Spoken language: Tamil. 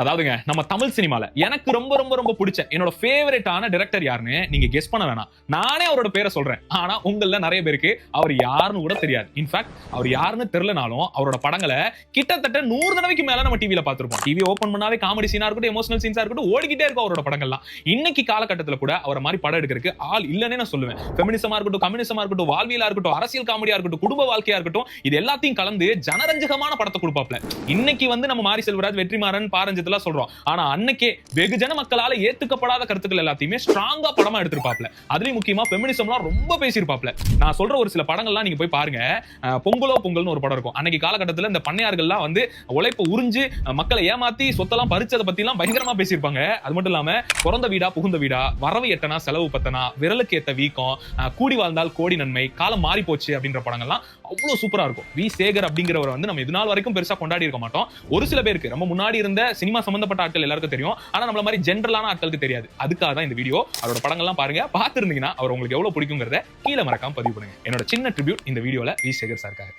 அதாவதுங்க நம்ம தமிழ் சினிமால எனக்கு ரொம்ப ரொம்ப ரொம்ப பிடிச்ச என்னோட ஃபேவரட்டான டைரக்டர் யாருன்னு நீங்க கெஸ் பண்ண வேணாம். நானே அவரோட பேரை சொல்றேன். ஆனா உங்கள நிறைய பேருக்கு அவர் யாருன்னு கூட தெரியாது. இன்ஃபேக்ட் அவர் யாருன்னு தெரியலனாலும் அவரோட படங்களை கிட்டத்தட்ட 100 தடவைக்கு மேல நம்ம டிவில பார்த்திருப்போம். டிவி ஓபன் பண்ணாவே காமெடி சீனா இருக்கட்டும், எமோஷனல் சீன்ஸா இருக்கட்டும் ஓடிக்கிட்டே இருக்கும் அவரோட படங்கள்லாம். இன்னைக்கு காலகட்டத்தில் கூட அவரை மாதிரி படம் எடுக்கிறதுக்கு ஆள் இல்லைன்னே நான் சொல்லுவேன். ஃபெமினிசமா இருக்கட்டும், கம்யூனிசமா இருக்கட்டும், வாழ்வியலா இருக்கட்டும், அரசியல் காமெடியா இருக்கட்டும், குடும்ப வாழ்க்கையா இருக்கட்டும், இது எல்லாத்தையும் கலந்து ஜனரஞ்சகமான படத்தை கொடுப்பாப்ல. இன்னைக்கு வந்து நம்ம மாரி செல்வராஜ், வெற்றிமாறன், பாரஞ்சித் சொல்றோம். ஆனா அன்னைக்கே வெகுஜன மக்களால ஏத்துக்கப்படாத கருத்துக்கள் எல்லாத்தையுமே ஸ்ட்ராங்கா படமா எடுத்திருப்பாப்ல. அதுலயும் முக்கியமா ஃபெமினிசம்லாம் ரொம்ப பேசியிருப்பாப்ல. நான் சொல்ற ஒரு சில படங்கள்லாம் நீங்க போய் பாருங்க. பொங்கலோ பொங்கல்னு ஒரு படம் இருக்கும். அன்னைக்கு காலகட்டத்தில் இந்த பண்ணையார்கள்லாம் வந்து உழைப்பை உறிஞ்சு மக்களை ஏமாத்தி சொத்தெல்லாம் பறிச்சதை பத்தி எல்லாம் பயங்கரமா பேசியிருப்பாங்க. அது மட்டும் இல்லாம பிறந்த வீடா புகுந்த வீடா, வரவு எட்டனா செலவு பத்தனா, விரலுக்கு ஏத்த வீக்கம், கூடி வாழ்ந்தால் கோடி நன்மை, காலம் மாறி போச்சு அப்படின்ற படங்கள்லாம் அவ்வளவு சூப்பரா இருக்கும். வி சேகர் அப்படிங்கிறவரை வந்து நம்ம இது நாள் வரைக்கும் பெருசா கொண்டாடி இருக்க மாட்டோம். ஒரு சில பேருக்கு ரொம்ப முன்னாடி இருந்த சினிமா சம்பந்தப்பட்ட ஆட்கள் எல்லாருக்கும் தெரியும். ஆனா நம்மள மாதிரி ஜெனரலான ஆட்களுக்கு தெரியாது. அதுக்காக தான் இந்த வீடியோ. அவரோட படங்கள்லாம் பாருங்க. பார்த்திருந்தீங்கன்னா அவர் உங்களுக்கு எவ்வளவு பிடிக்குங்கிறத கீழே மறக்காம பதிவு பண்ணுங்க. என்னோட சின்ன ட்ரிபியூட் இந்த வீடியோல வி சேகர் சார்க்காக.